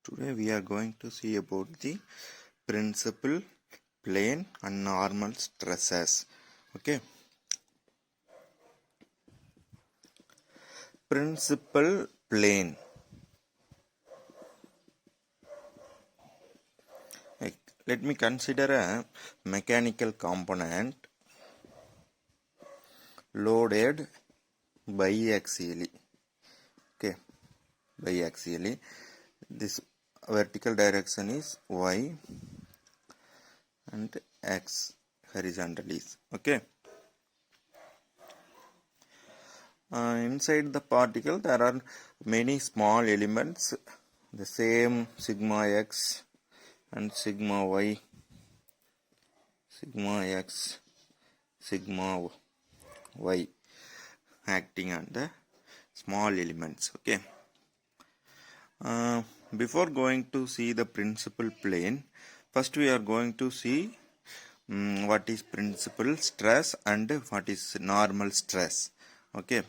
Today we are going to see about the principal plane and normal stresses. Okay. Principal plane. Let me consider a mechanical component loaded biaxially. Okay. Biaxially. This vertical direction is y and x horizontally. Okay. Inside the particle there are many small elements, the same sigma x and sigma y, sigma x, sigma y acting on the small elements. Okay. Before going to see the principal plane, first we are going to see what is principal stress and what is normal stress. Okay.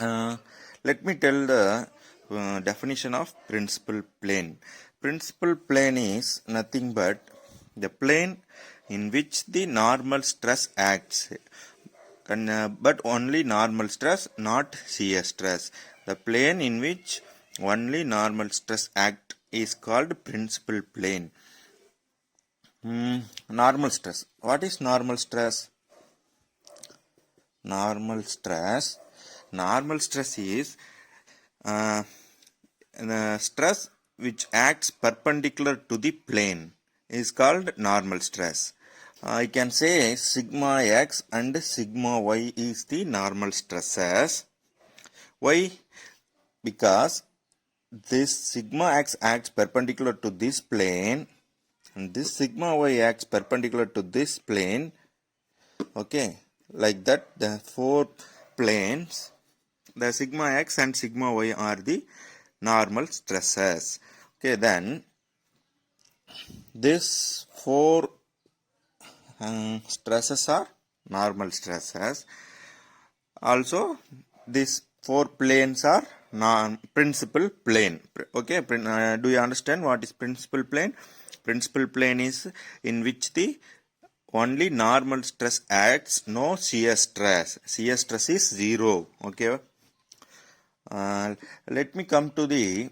Let me tell the definition of principal plane. Principal plane is nothing but the plane in which the normal stress acts, but only normal stress, not shear stress. The plane in which only normal stress act is called principal plane. Normal stress. What is normal stress? Normal stress is the stress which acts perpendicular to the plane is called normal stress. I can say sigma x and sigma y is the normal stresses. Why? Because this sigma x acts perpendicular to this plane and this sigma y acts perpendicular to this plane. Okay, like that the four planes, the sigma x and sigma y are the normal stresses. Okay, then these four stresses are normal stresses. Also, these four planes are principal plane. Okay, do you understand what is principal plane? Principal plane is in which the only normal stress acts, no shear stress. Shear stress is zero. Okay. Let me come to the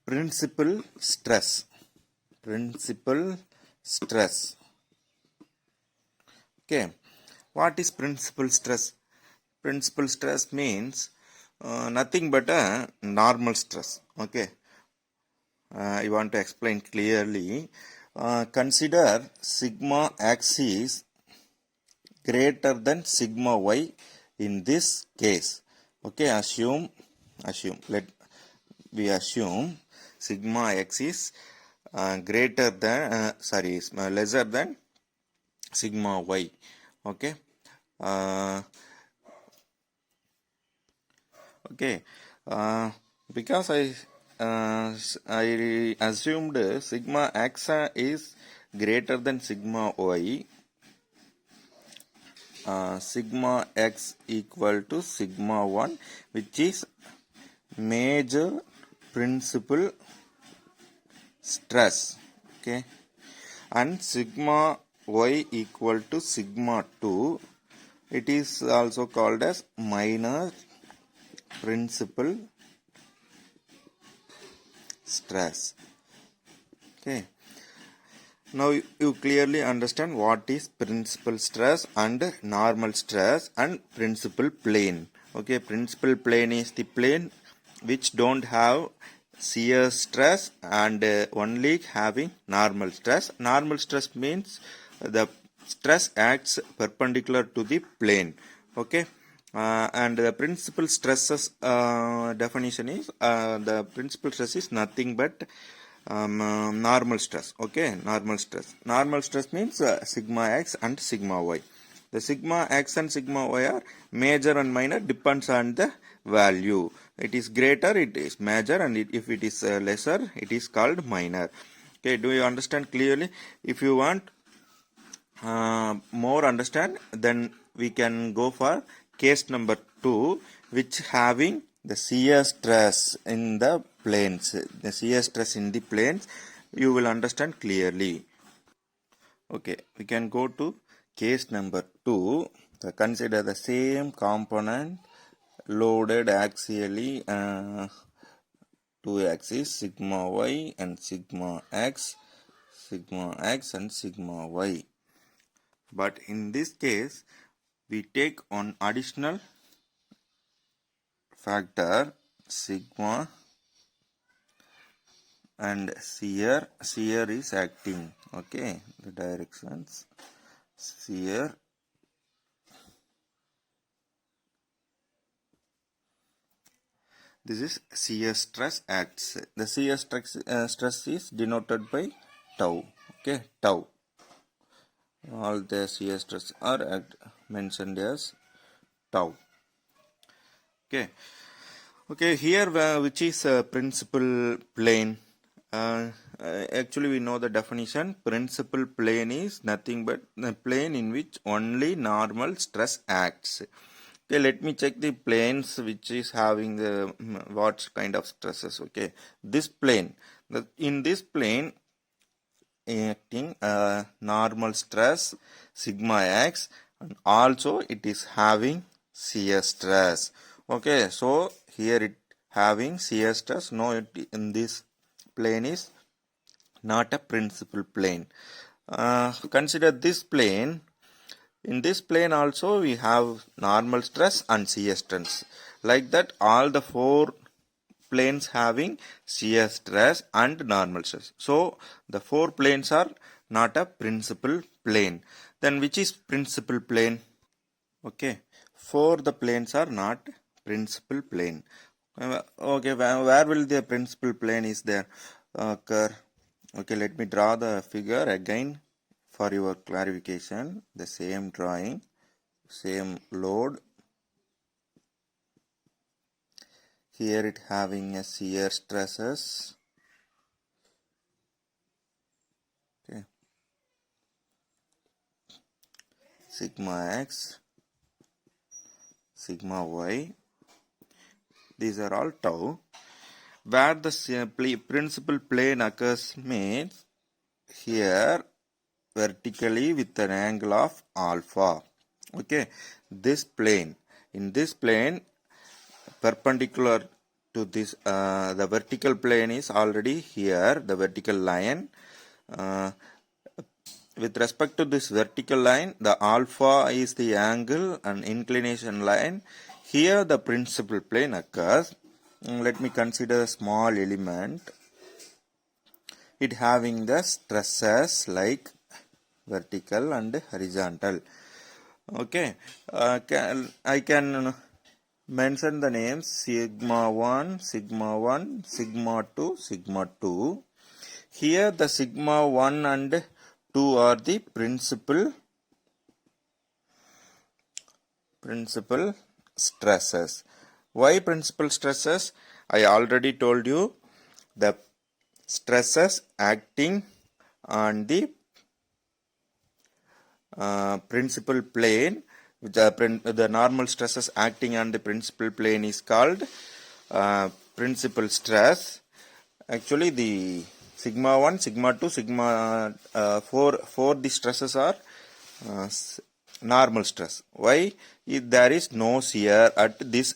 principal stress. Principal stress. Okay. What is principal stress? Principal stress means nothing but a normal stress. Okay. I want to explain clearly. Consider sigma x is greater than sigma y in this case. Okay, let we assume sigma x is greater than lesser than sigma y. Okay. Because I assumed sigma x is greater than sigma y, sigma x equal to sigma 1, which is major principal stress. Okay, and sigma y equal to sigma 2, it is also called as minor principal stress. Okay, now you clearly understand what is principal stress and normal stress and principal plane. Okay, principal plane is the plane which don't have shear stress and only having normal stress. Normal stress means the stress acts perpendicular to the plane. Okay. And the principal stresses definition is the principal stress is nothing but normal stress. Okay, normal stress means sigma x and sigma y. The sigma x and sigma y are major and minor, depends on the value. It is greater, it is major, and if it is lesser, it is called minor. Okay, do you understand clearly? If you want more understand, then we can go for case number 2, which having the shear stress in the planes. The shear stress in the planes you will understand clearly. Okay, we can go to case number 2. Consider the same component loaded axially two axes, sigma y and sigma x and sigma y. But in this case, we take one additional factor, sigma, and shear is acting. Okay, the directions, shear, this is shear stress acts. The shear stress is denoted by tau. Okay, tau. All the shear stress are mentioned as tau. Okay, here which is principal plane? Actually, we know the definition. Principal plane is nothing but the plane in which only normal stress acts. Okay, let me check the planes which is having the what kind of stresses. Okay, this plane. In this plane, acting normal stress sigma x, and also it is having shear stress. Okay, so here it having shear stress. No, it in this plane is not a principal plane. Consider this plane. In this plane also we have normal stress and shear stress. Like that, all the 4 planes having shear stress and normal stress. So the 4 planes are not a principal plane. Then which is principal plane? Okay, 4 the planes are not principal plane. Okay, where will the principal plane is there occur? Okay, let me draw the figure again for your clarification. The same drawing, same load. Here it having a shear stresses. Okay, sigma x, sigma y. These are all tau. Where the principal plane occurs means here vertically with an angle of alpha. Okay, this plane, in this plane perpendicular to this the vertical plane is already here, the vertical line. With respect to this vertical line, the alpha is the angle and inclination line. Here the principal plane occurs. Let me consider a small element. It having the stresses like vertical and horizontal. Okay, I can mention the names sigma 1, sigma 2, sigma 2. Here the sigma 1 and 2 are the principal stresses. Why principal stresses? I already told you, the stresses acting on the principal plane, the normal stresses acting on the principal plane is called principal stress. Actually, the sigma 1, sigma 2, sigma 4 the stresses are normal stress. Why? If there is no shear at this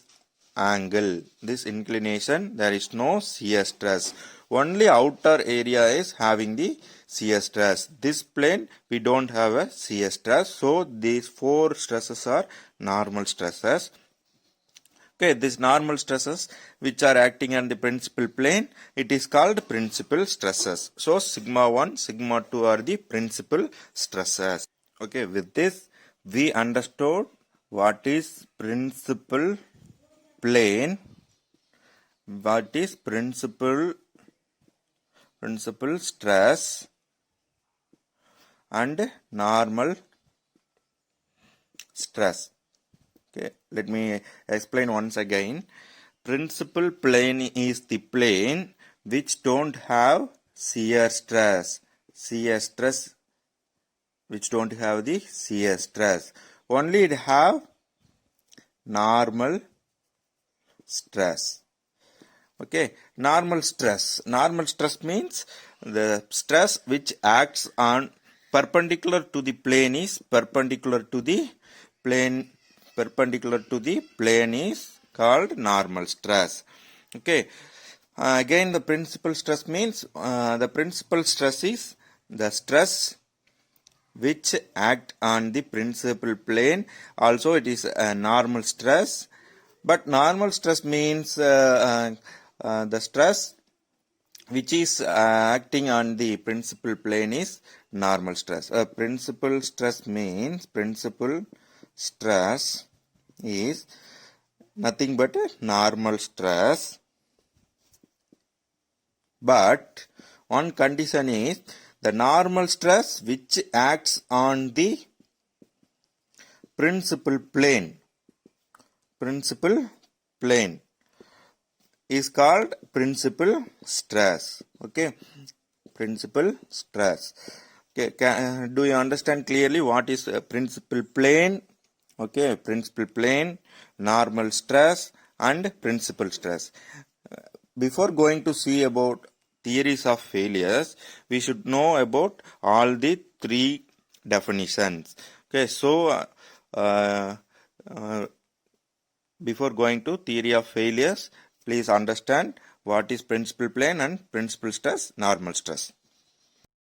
angle, this inclination, there is no shear stress. Only outer area is having the shear stress. This plane we don't have a shear stress. So these 4 stresses are normal stresses. Okay, these normal stresses which are acting on the principal plane, it is called principal stresses. So sigma 1, sigma 2 are the principal stresses. Okay, with this we understood what is principal plane, what is principal stress and normal stress. Okay, let me explain once again. Principal plane is the plane which don't have shear stress. Which don't have the shear stress. Only it have normal stress. Okay, normal stress. Normal stress means the stress which acts on perpendicular to the plane is plane is called normal stress. Okay. Again, the principal stress means the principal stress is the stress which act on the principal plane. Also, it is a normal stress. But normal stress means the stress which is acting on the principal plane is normal stress. Principal stress means principal stress is nothing but a normal stress. But one condition is the normal stress which acts on the principal plane is called principal stress. Okay, principal stress. Okay, do you understand clearly what is principal plane? Okay, principal plane, normal stress, and principal stress. Before going to see about theories of failures, we should know about all the three definitions. Okay, so before going to theory of failures, please understand what is principal plane and principal stress, normal stress.